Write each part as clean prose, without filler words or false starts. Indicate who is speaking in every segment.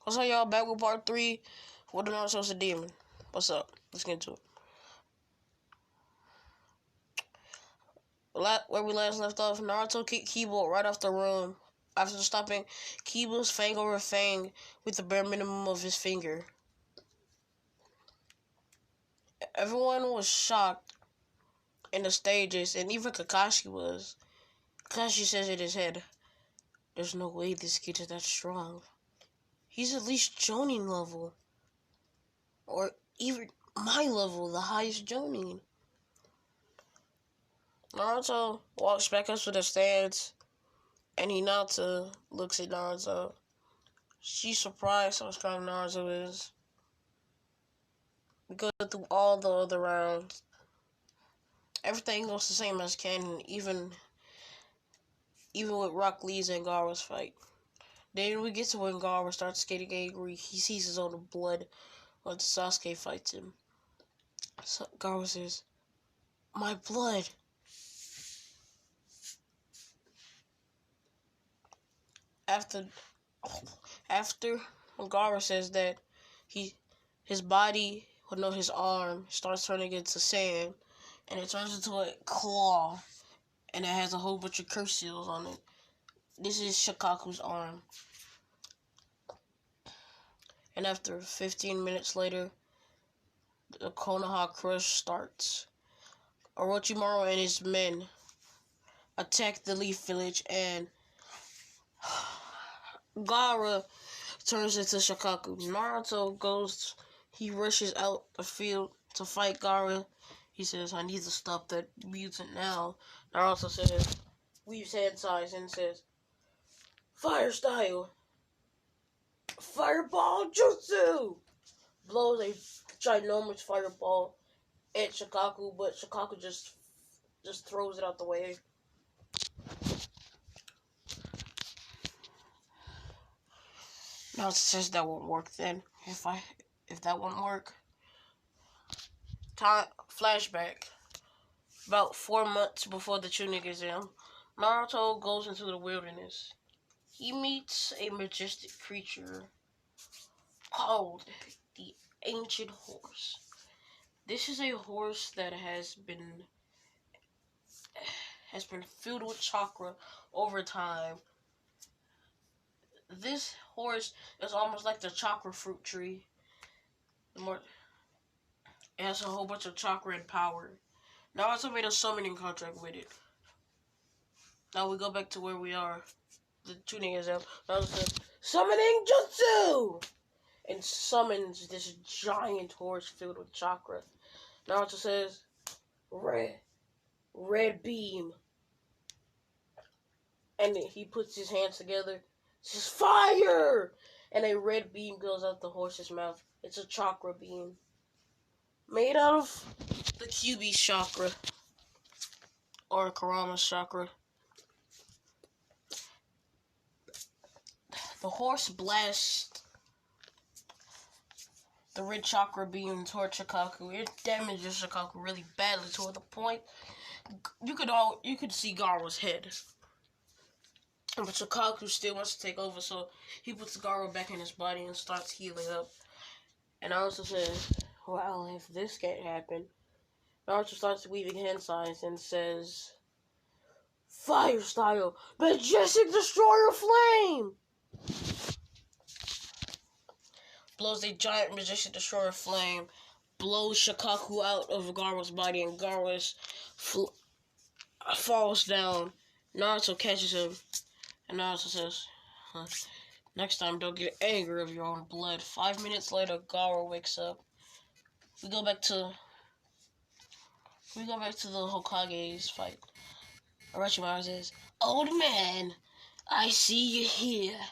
Speaker 1: What's up, y'all? Back with part 3. What the Naruto's a demon. What's up? Let's get into it. Where we last left off, Naruto kicked Kiba right off the room after stopping Kiba's fang over fang with the bare minimum of his finger. Everyone was shocked in the stages, and even Kakashi was. Kakashi says in his head, "There's no way this kid is that strong. He's at least Jonin level. Or even my level, the highest Jonin." Naruto walks back up to the stands, and Hinata looks at Naruto. She's surprised how strong Naruto is. We go through all the other rounds. Everything goes the same as canon, even with Rock Lee's and Gaara's fight. Then we get to when Gaara starts getting angry. He sees his own blood when Sasuke fights him. So Gaara says, "My blood." After Gaara says that his body, his arm starts turning into sand, and it turns into a claw, and it has a whole bunch of curse seals on it. This is Shikaku's arm. And after 15 minutes later, the Konoha Crush starts. Orochimaru and his men attack the Leaf Village, and Gaara turns into Shikaku. Naruto he rushes out the field to fight Gaara. He says, "I need to stop that mutant now." Naruto says, weaves hand signs and says, "Fire style! Fireball jutsu!" Blows a ginormous fireball at Shikaku, but Shikaku just throws it out the way. Naruto says that won't work then. If that won't work. Flashback. About 4 months before the Chunin exam, Naruto goes into the wilderness. He meets a majestic creature called the Ancient Horse. This is a horse that has been filled with chakra over time. This horse is almost like the chakra fruit tree. It has a whole bunch of chakra and power. Naruto made a summoning contract with it. Now we go back to where we are. The Chunin exam. Naruto says, "Summoning jutsu!" and summons this giant horse filled with chakra. Naruto says, red beam. And he puts his hands together, says, "Fire!" And a red beam goes out the horse's mouth. It's a chakra beam. Made out of the Kyuubi's chakra. Or Kurama's chakra. The horse blasts the red chakra beam toward Shikaku. It damages Shikaku really badly to the point you could see Gaara's head. But Shikaku still wants to take over, so he puts Gaara back in his body and starts healing up. And Naruto says, "Well, if this can't happen," Naruto starts weaving hand signs and says, "Fire style, majestic destroyer flame!" Blows a giant majestic destroyer flame, blows Shikaku out of Gaara's body, and Gaara falls down. Naruto catches him, and Naruto says, "Next time, don't get angry of your own blood." 5 minutes later, Gaara wakes up. We go back to the Hokage's fight. Orochimaru says, "Old man, I see you here."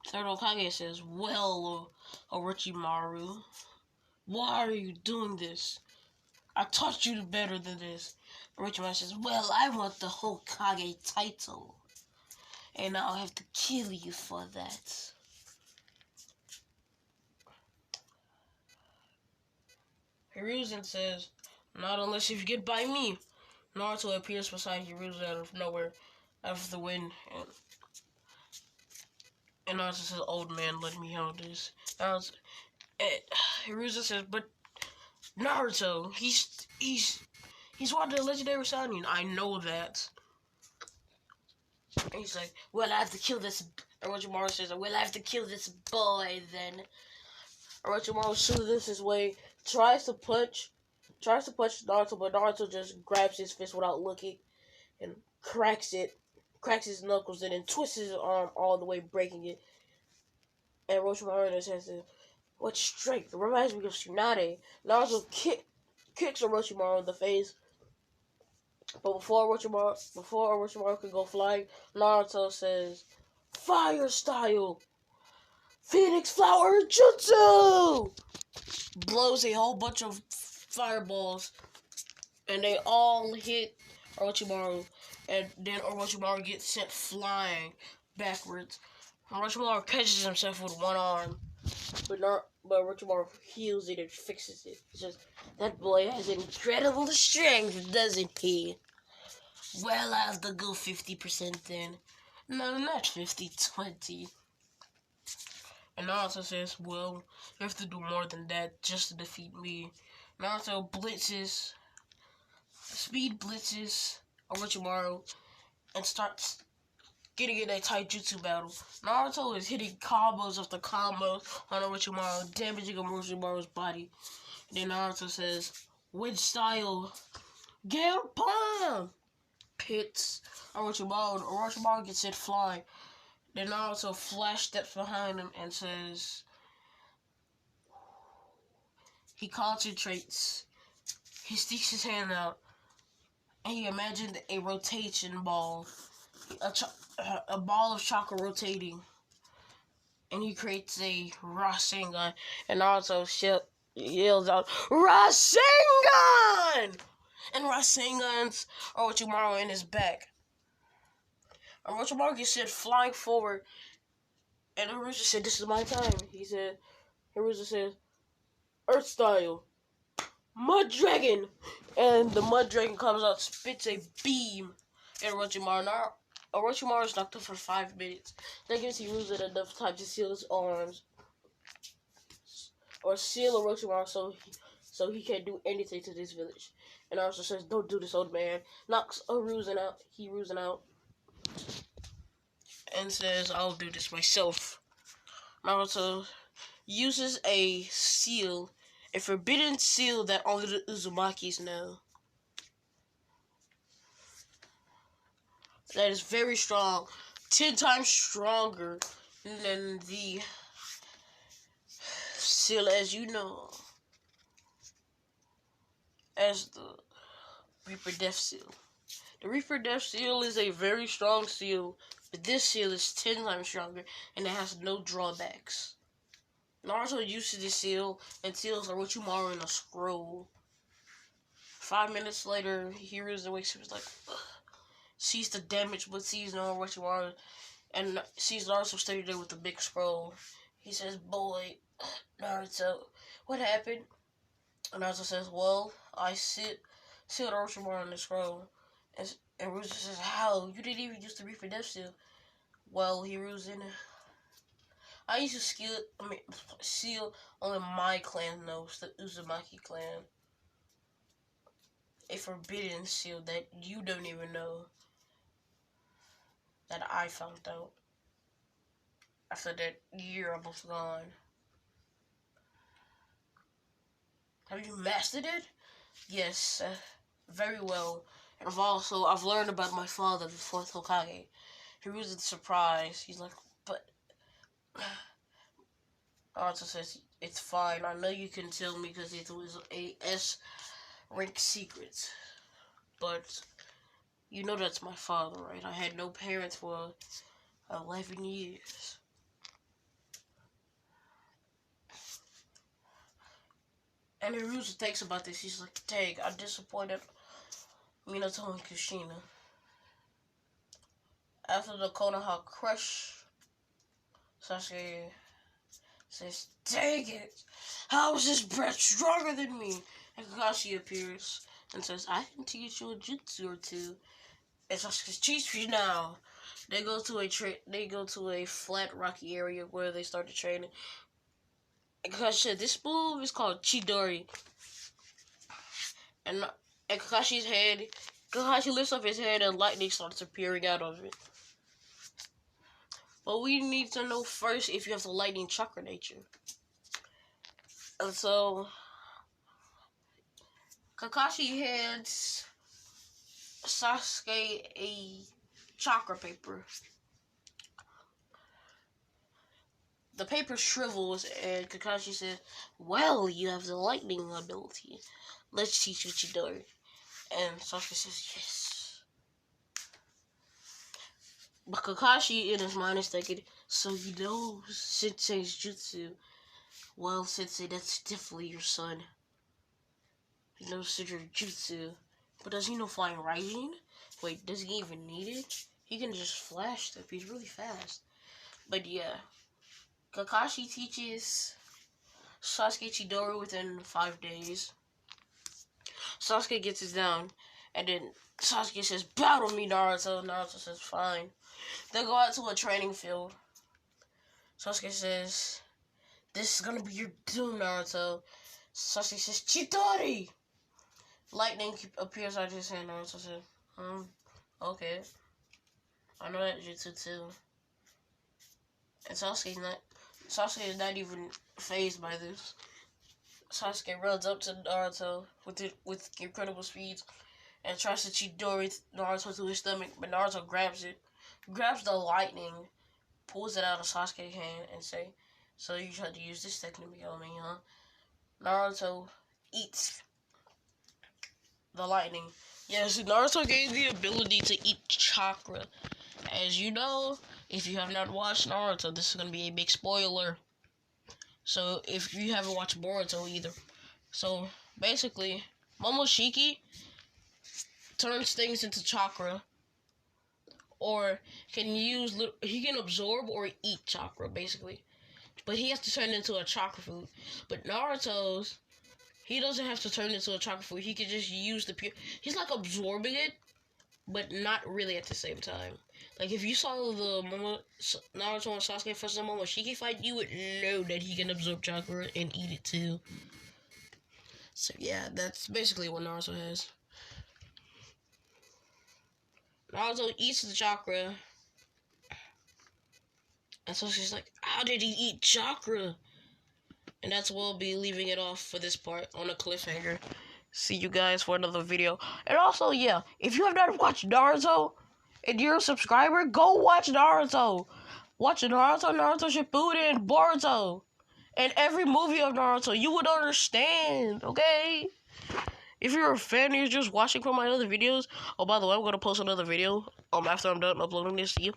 Speaker 1: Third Hokage says, "Well, Orochimaru, why are you doing this? I taught you better than this." Orochimaru says, "Well, I want the Hokage title, and I'll have to kill you for that." Hiruzen says, "Not unless you get by me." Naruto appears beside Hiruzen out of nowhere, out of the wind, and And Naruto says, "Old man, let me hold this." Naruto, and Hiruza says, "But Naruto, he's one of the legendary Sannin. I know that." And he's like, "Well, I have to kill this." Orochimaru says, "Well, I have to kill this boy then." Orochimaru soothes his way, tries to punch Naruto, but Naruto just grabs his fist without looking and cracks his knuckles in and twists his arm all the way, breaking it. And Orochimaru says, "What strength? It reminds me of Tsunade." Naruto kicks Orochimaru in the face, but before Orochimaru can go flying, Naruto says, "Fire style! Phoenix Flower Jutsu!" Blows a whole bunch of fireballs, and they all hit Orochimaru, and then Orochimaru gets sent flying backwards. Orochimaru catches himself with one arm, but Orochimaru heals it and fixes it. It's just, that boy has incredible strength, doesn't he? Well, I have to go 50% then. No, not 50, 20. And Naruto says, "Well, you have to do more than that just to defeat me." Naruto speed blitzes Orochimaru, and starts getting in a taijutsu battle. Naruto is hitting combos after combos on Orochimaru, damaging Orochimaru's body. And then Naruto says, "Wind style, Gale Palm!" Hits Orochimaru, and Orochimaru gets hit flying. Then Naruto flash steps behind him and says, he concentrates, he sticks his hand out, and he imagined a rotation ball, a ball of chakra rotating, and he creates a Rasengan, and Naruto yells out, "Rasengan!" And Rasengan's Orochimaru in his back. Orochimaru gets sent flying forward, and Hiruza said, "This is my time." Hiruza says, "Earth style, Mud Dragon!" And the Mud Dragon comes out, spits a beam at Orochimaru. Now, Orochimaru is knocked up for 5 minutes. That gives Hiruza enough time to seal his arms, or seal Orochimaru so he can't do anything to this village. And Naruto says, "Don't do this, old man." Knocks Hiruzen out, and says, "I'll do this myself." Naruto uses a forbidden seal that only the Uzumakis know. That is very strong, 10 times stronger than the seal as you know, as the Reaper Death Seal. The Reaper Death Seal is a very strong seal, but this seal is 10 times stronger, and it has no drawbacks. Naruto uses this seal and seals Orochimaru in a scroll. 5 minutes later, Hiruzen wakes up and is like, ugh. Sees the damage, but sees no Orochimaru, and sees Naruto standing there with the big scroll. He says, "Boy, Naruto, what happened?" And Naruto says, "Well, I sealed Orochimaru in the scroll." And Hiruzen says, "How? You didn't even use the Reaper Death Seal." "Well, Hiruzen, I used to seal only my clan knows, the Uzumaki clan. A forbidden seal that you don't even know, that I found out after that year almost gone. Have you mastered it?" "Yes, very well. And I've learned about my father, the fourth Hokage." He was surprised. He's like, "But..." Naruto says, "It's fine. I know you can tell me because it was a S-rank secret. But you know that's my father, right? I had no parents for 11 years. And Hiruza thinks about this. He's like, "Dang, I disappointed Minato and Kushina." After the Konoha crush, Sasuke says, "Dang it! How is this brat stronger than me?" And Kakashi appears and says, "I can teach you a jutsu or two." And Sasuke says, "Teach me now." They go to a flat rocky area where they start the training. Because shit, this move is called Chidori. And Kakashi lifts up his head and lightning starts appearing out of it. But we need to know first if you have the lightning chakra nature. And so Kakashi hands Sasuke a chakra paper. The paper shrivels and Kakashi says, "Well, you have the lightning ability. Let's teach you Chidori." And Sasuke says, "Yes." But Kakashi in his mind is thinking, "So you know Sensei's jutsu? Well, Sensei, that's definitely your son. He knows Sidra jutsu. But does he know Flying Rising? Wait, does he even need it? He can just flash stuff. He's really fast." But yeah, Kakashi teaches Sasuke Chidori within 5 days. Sasuke gets it down, and then Sasuke says, "Battle me, Naruto." Naruto says, "Fine." They go out to a training field. Sasuke says, "This is gonna be your doom, Naruto." Sasuke says, "Chidori!" Lightning appears out of his hand. Naruto says, "Okay. I know that jutsu too." And Sasuke is not even fazed by this. Sasuke runs up to Naruto with incredible speed and tries to Chidori Naruto to his stomach, but Naruto grabs the lightning, pulls it out of Sasuke's hand, and say, "So you tried to use this technique on me, huh?" Naruto eats the lightning. Yes, Naruto gained the ability to eat chakra. As you know, if you have not watched Naruto, this is going to be a big spoiler. So, if you haven't watched Boruto either. So, basically, Momoshiki turns things into chakra. Or he can absorb or eat chakra, basically. But he has to turn it into a chakra food. But Naruto's, he doesn't have to turn it into a chakra food. He can just use the pure... He's like absorbing it, but not really at the same time. Like, if you saw the Naruto and Sasuke versus Momoshiki fight, you would know that he can absorb chakra and eat it too. So, yeah, that's basically what Naruto has. Naruto eats the chakra. And Sasuke's like, "How did he eat chakra?" And that's where we'll be leaving it off for this part on a cliffhanger. See you guys for another video. And also, yeah, if you have not watched Naruto and you're a subscriber, go watch Naruto. Watch Naruto, Naruto Shippuden, Boruto, and every movie of Naruto. You would understand, okay? If you're a fan and you're just watching from my other videos, oh, by the way, I'm going to post another video after I'm done uploading this to you.